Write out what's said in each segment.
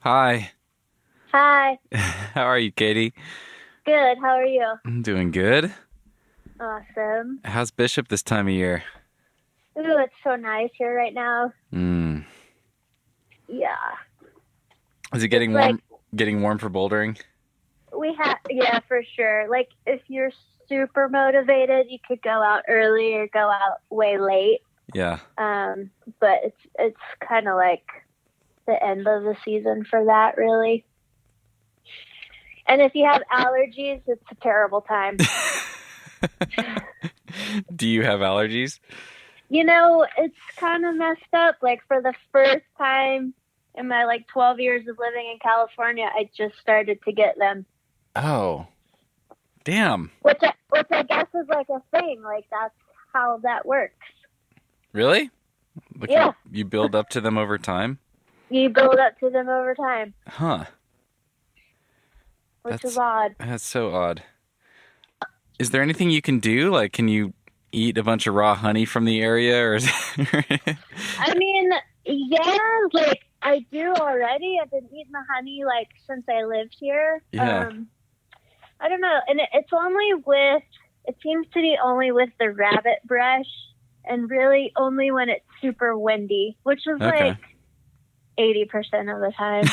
Hi. Hi. How are you, Katie? Good. How are you? I'm doing good. Awesome. How's Bishop this time of year? Ooh, it's so nice here right now. Mm. Yeah. Is it It's getting like warm? Getting warm for bouldering? yeah, for sure. Like if you're super motivated, you could go out early or go out way late. Yeah. Um, but it's kind of like the end of the season for that, really. And if you have allergies, it's a terrible time. Do you have allergies? It's kind of messed up. Like for the first time in my 12 years of living in California, I just started to get them, Oh, damn. which I guess is like a thing. Like that's how that works. Really? Like Yeah, you build up to them over time? you build up to them over time, Huh. which is That's odd. that's so odd. Is there anything you can do? Like, can you eat a bunch of raw honey from the area, or is it... I mean, yeah, like I do already. I've been eating the honey since I lived here. Yeah. I don't know, and it's only with. It seems to be only with the rabbit brush, and really only when it's super windy, which is Okay. 80% of the time.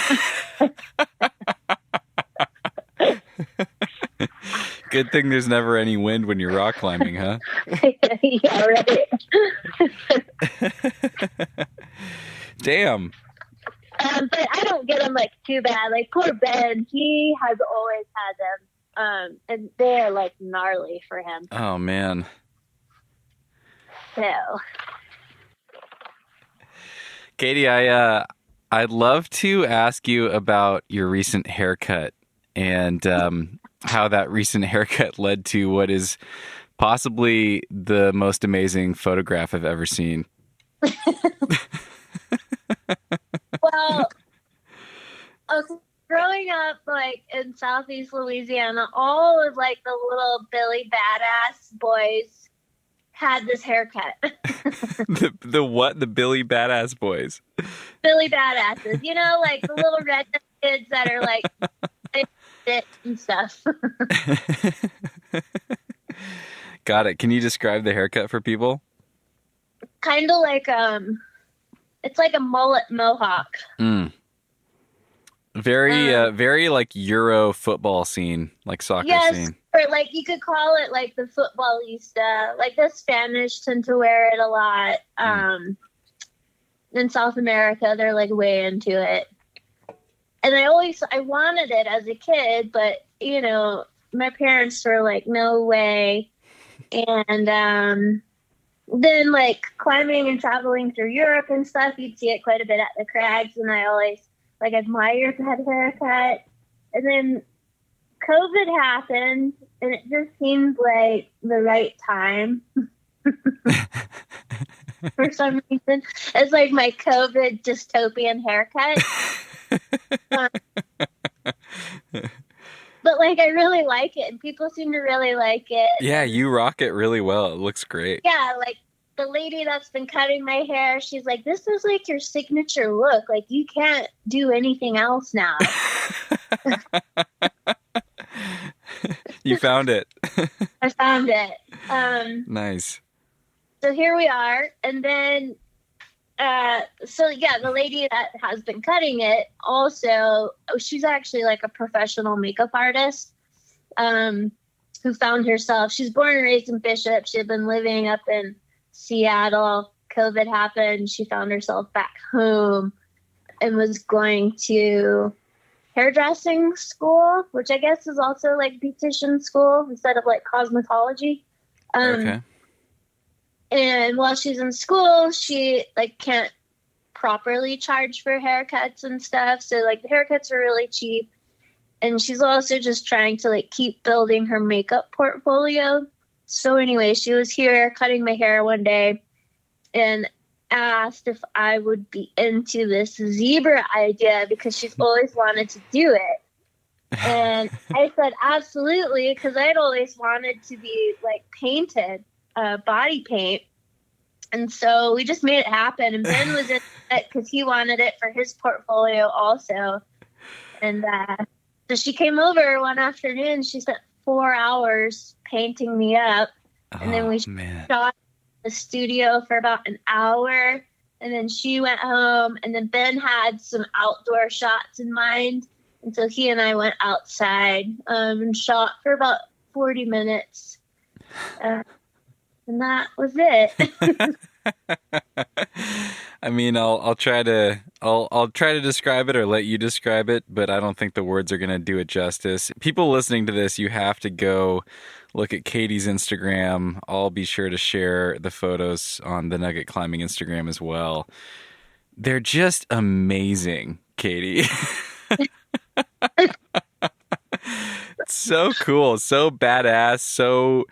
Good thing there's never any wind when you're rock climbing, huh? Yeah, right. Damn. But I don't get them too bad. Like poor Ben, he has always had them, and they're gnarly for him. Oh man. So Katie, I'd love to ask you about your recent haircut and how that recent haircut led to what is possibly the most amazing photograph I've ever seen. well, okay, growing up in Southeast Louisiana, all of the little Billy Badass boys had this haircut. The what? The Billy Badass Boys. Billy Badasses, the little red kids that are fit and stuff. Got it. Can you describe the haircut for people? Kind of it's like a mullet mohawk. Mm. Very like Euro football scene, like soccer Yes, scene. or you could call it the futbolista. Like the Spanish tend to wear it a lot. In South America, they're way into it. And I wanted it as a kid, but my parents were like, no way. And then climbing and traveling through Europe and stuff, you'd see it quite a bit at the crags, and I always admired that haircut. And then COVID happened, and it just seemed like the right time. For some reason, it's my COVID dystopian haircut. But I really like it, and people seem to really like it. Yeah, you rock it really well. It looks great. Yeah, the lady that's been cutting my hair, she's like, this is your signature look. You can't do anything else now. You found it. I found it. Nice. So here we are. And then, the lady that has been cutting it also, she's actually a professional makeup artist who found herself. She's born and raised in Bishop. She had been living up in Seattle. COVID happened. She found herself back home and was going to hairdressing school, which I guess is also beautician school instead of cosmetology. Okay. And while she's in school, she can't properly charge for haircuts and stuff. So the haircuts are really cheap. And she's also just trying to keep building her makeup portfolio. So anyway, she was here cutting my hair one day and asked if I would be into this zebra idea because she's always wanted to do it. And I said, absolutely, because I'd always wanted to be painted, body paint. And so we just made it happen. And Ben was in it because he wanted it for his portfolio also. And so she came over one afternoon. She spent 4 hours painting me up. And then Oh we man. shot the studio for about an hour. And then she went home. And then Ben had some outdoor shots in mind. And so he and I went outside and shot for about 40 minutes. And that was it. I mean, I'll try to describe it or let you describe it, but I don't think the words are going to do it justice. People listening to this, you have to go look at Katie's Instagram. I'll be sure to share the photos on the Nugget Climbing Instagram as well. They're just amazing, Katie. So cool, so badass, so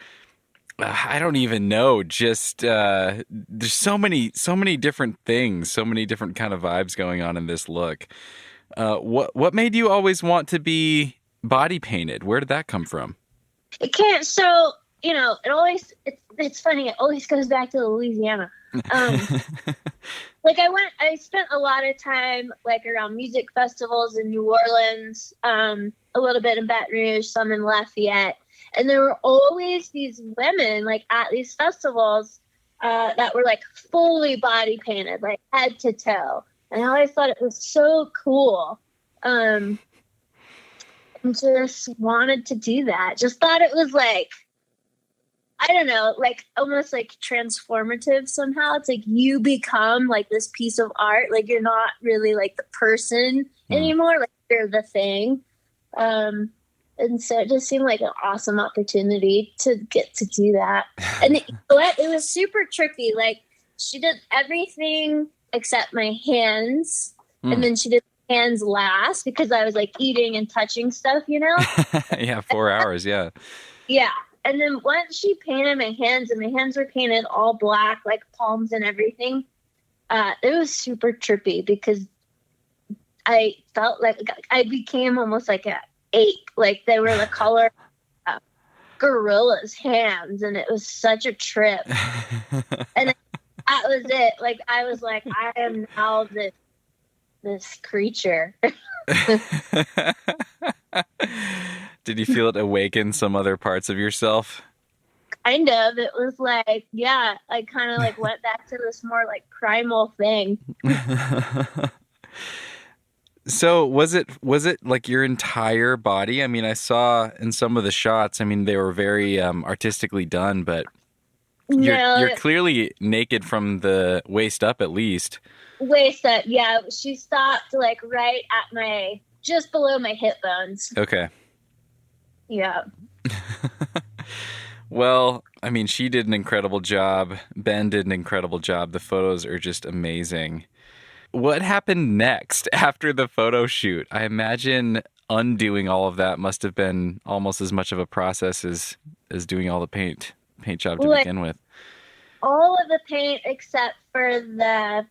I don't even know. Just there's so many different things, so many different kind of vibes going on in this look. What made you always want to be body painted? Where did that come from? It can't. So, it's funny. It always goes back to Louisiana. I spent a lot of time like around music festivals in New Orleans, a little bit in Baton Rouge, some in Lafayette. And there were always these women like at these festivals that were like fully body painted, like head to toe. And I always thought it was so cool. And just wanted to do that. Just thought it was like, I don't know, like almost like transformative somehow. It's like you become like this piece of art. Like you're not really like the person anymore. Like you're the thing. And so it just seemed like an awesome opportunity to get to do that. And it was super tricky. Like she did everything except my hands. And then she did hands last because I was like eating and touching stuff, Yeah, 4 hours. Yeah. Yeah. And then once she painted my hands and my hands were painted all black, like palms and everything, it was super trippy because I felt like I became almost like a ape. Like they were the color of gorilla's hands. And it was such a trip. And that was it. Like, I was like, I am now this creature. Did you feel it awaken some other parts of yourself? Kind of. It was like, yeah, I kind of like went back to this more like primal thing. So was it like your entire body? I mean, I saw in some of the shots, I mean, they were very artistically done, but you're clearly naked from the waist up at least. Waist up, yeah. She stopped like right at just below my hip bones. Okay. Yeah. Well, I mean, she did an incredible job. Ben did an incredible job. The photos are just amazing. What happened next after the photo shoot? I imagine undoing all of that must have been almost as much of a process as doing all the paint job to begin with. All of the paint except for the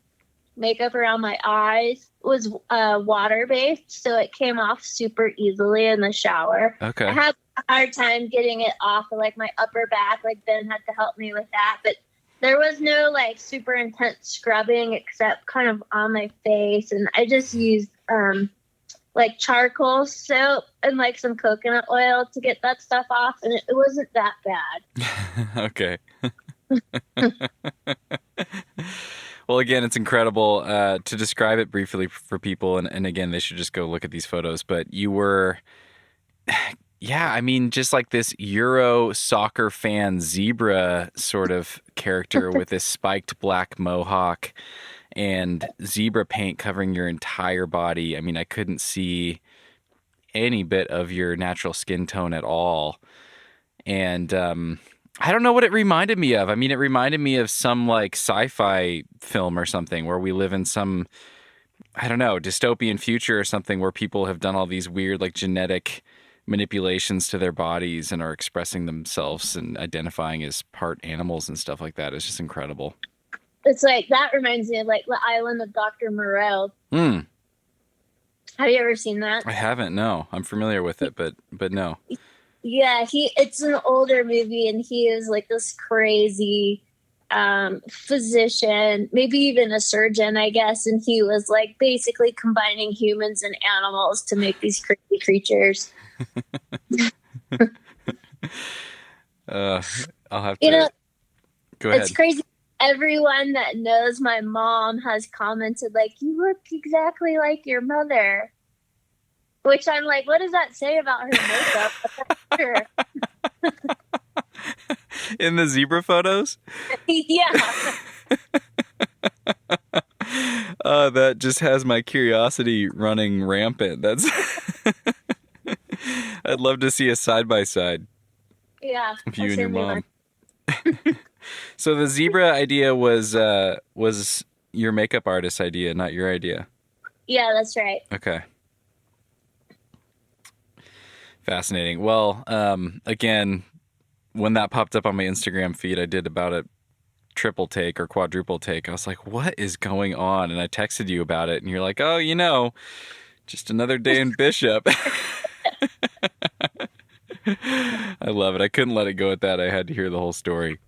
makeup around my eyes was water-based, so it came off super easily in the shower. Okay. I had a hard time getting it off of like my upper back. Like Ben had to help me with that, but there was no like super intense scrubbing except kind of on my face, and I just used like charcoal soap and like some coconut oil to get that stuff off, and it wasn't that bad. Okay. Well, again, it's incredible. To describe it briefly for people, and again, they should just go look at these photos, but you were, yeah, I mean, just like this Euro soccer fan zebra sort of character with this spiked black mohawk and zebra paint covering your entire body. I mean, I couldn't see any bit of your natural skin tone at all. And I don't know what it reminded me of. I mean, it reminded me of some like sci-fi film or something where we live in some, I don't know, dystopian future or something where people have done all these weird like genetic manipulations to their bodies and are expressing themselves and identifying as part animals and stuff like that. It's just incredible. It's like, that reminds me of like the Island of Dr. Moreau. Have you ever seen that? I haven't, no. I'm familiar with it, but no. Yeah, it's an older movie, and he is like this crazy physician, maybe even a surgeon, I guess. And he was like basically combining humans and animals to make these crazy creatures. I'll have You to know, go ahead. it's crazy. Everyone that knows my mom has commented like, "You look exactly like your mother," which I'm like, what does that say about her makeup? Sure. In the zebra photos? Yeah. That just has my curiosity running rampant. That's I'd love to see a side by side Yeah. of you and your mom. So the zebra idea was your makeup artist idea, not your idea. Yeah, that's right. Okay. Fascinating. Well, again, when that popped up on my Instagram feed, I did about a triple take or quadruple take. I was like, what is going on? And I texted you about it, and you're like, oh, just another day in Bishop. I love it. I couldn't let it go at that. I had to hear the whole story.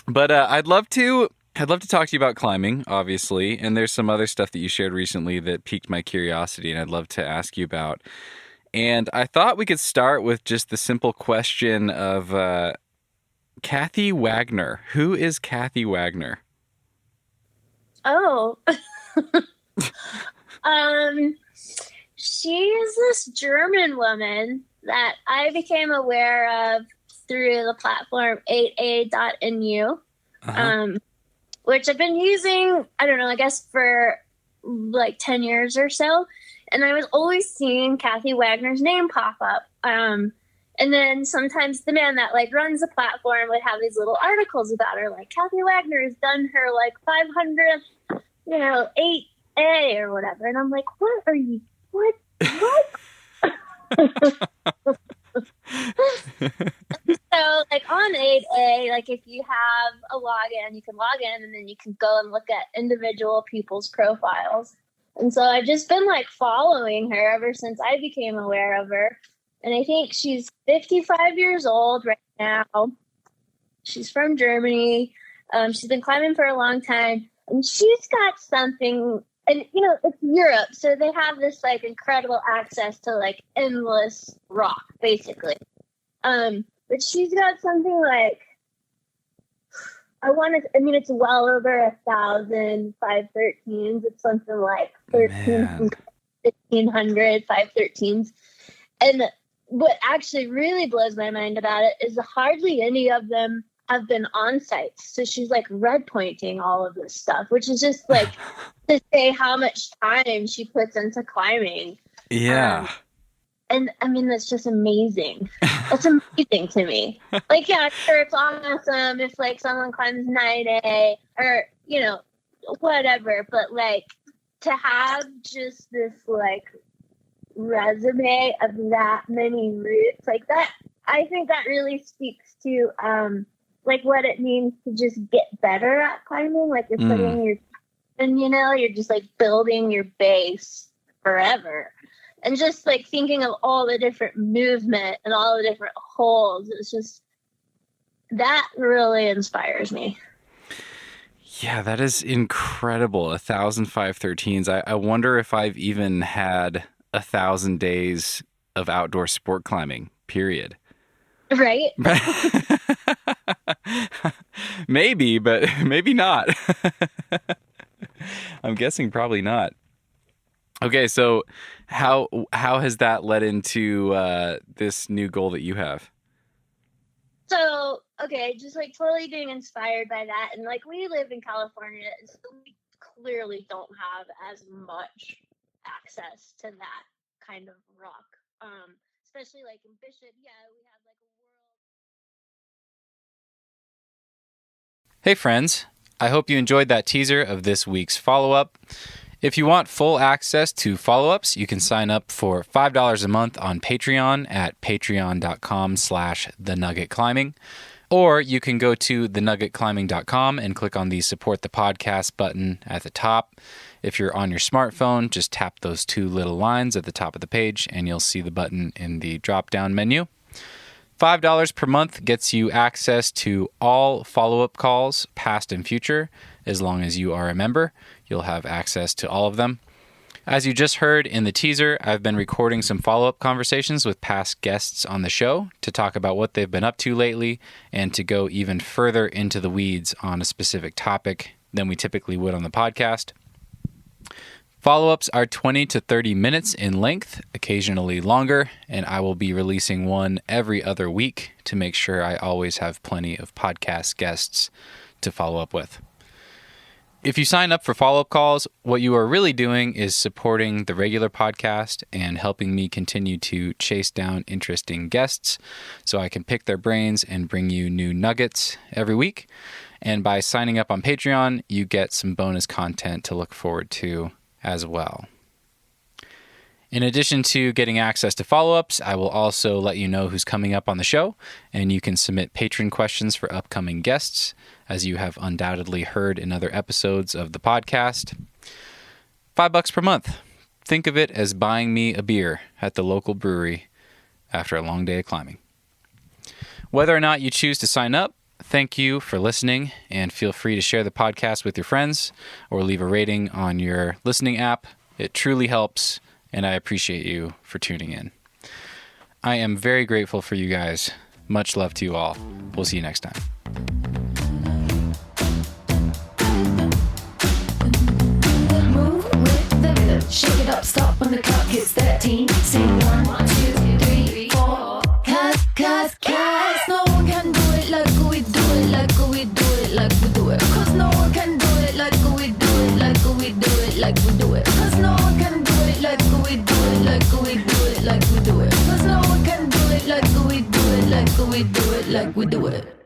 But I'd love to talk to you about climbing, obviously, and there's some other stuff that you shared recently that piqued my curiosity, and I'd love to ask you about. And I thought we could start with just the simple question of Kathy Wagner. Who is Kathy Wagner? Oh. She's this German woman that I became aware of through the platform 8a.nu, which I've been using, I don't know, I guess for like 10 years or so. And I was always seeing Kathy Wagner's name pop up. And then sometimes the man that like runs the platform would have these little articles about her, like Kathy Wagner has done her like 500th, 8A or whatever. And I'm like, what are you, what? So like on 8A, like if you have a login, you can log in and then you can go and look at individual people's profiles. And so I've just been like following her ever since I became aware of her. And I think she's 55 years old right now. She's from Germany. She's been climbing for a long time. And she's got something, and it's Europe. So they have this like incredible access to like endless rock, basically. But she's got something like, it's well over 1,000 513s. It's something like 1,500 513s. And what actually really blows my mind about it is hardly any of them have been on sites. So she's like red pointing all of this stuff, which is just like to say how much time she puts into climbing. Yeah. And that's just amazing. That's amazing to me. Like, yeah, sure, it's awesome if like someone climbs 9A or, whatever. But like to have just this like resume of that many routes like that, I think that really speaks to like what it means to just get better at climbing. Like you're putting you're just like building your base forever. And just like thinking of all the different movement and all the different holes, it's just, that really inspires me. Yeah, that is incredible. 1,000 513s. I wonder if I've even had 1,000 days of outdoor sport climbing, period. Right? Maybe, but maybe not. I'm guessing probably not. Okay, so how has that led into this new goal that you have? So, okay, just like totally getting inspired by that. And like we live in California, so we clearly don't have as much access to that kind of rock. Especially like in Bishop, we have like a world. Hey friends, I hope you enjoyed that teaser of this week's follow-up. If you want full access to follow-ups, you can sign up for $5 a month on Patreon at patreon.com/thenuggetclimbing. Or you can go to thenuggetclimbing.com and click on the support the podcast button at the top. If you're on your smartphone, just tap those two little lines at the top of the page and you'll see the button in the drop-down menu. $5 per month gets you access to all follow-up calls, past and future. As long as you are a member, you'll have access to all of them. As you just heard in the teaser, I've been recording some follow-up conversations with past guests on the show to talk about what they've been up to lately and to go even further into the weeds on a specific topic than we typically would on the podcast. Follow-ups are 20 to 30 minutes in length, occasionally longer, and I will be releasing one every other week to make sure I always have plenty of podcast guests to follow up with. If you sign up for follow-up calls, what you are really doing is supporting the regular podcast and helping me continue to chase down interesting guests so I can pick their brains and bring you new nuggets every week. And by signing up on Patreon, you get some bonus content to look forward to as well. In addition to getting access to follow-ups, I will also let you know who's coming up on the show, and you can submit patron questions for upcoming guests, as you have undoubtedly heard in other episodes of the podcast. $5 per month. Think of it as buying me a beer at the local brewery after a long day of climbing. Whether or not you choose to sign up, thank you for listening, and feel free to share the podcast with your friends or leave a rating on your listening app. It truly helps, and I appreciate you for tuning in. I am very grateful for you guys. Much love to you all. We'll see you next time. Move with the rhythm. Shake it up, stop when the clock hits 13. Sing 1, 2, 3, 4. Cause no one can do it like we do it, like we do it, like we do it. Cause no one can do it like we do it, like we do it, like we do it. Cause no one can do it like we do it, like we do it, like we do it. Cause no one can do it like we do it, like we do it, like we do it.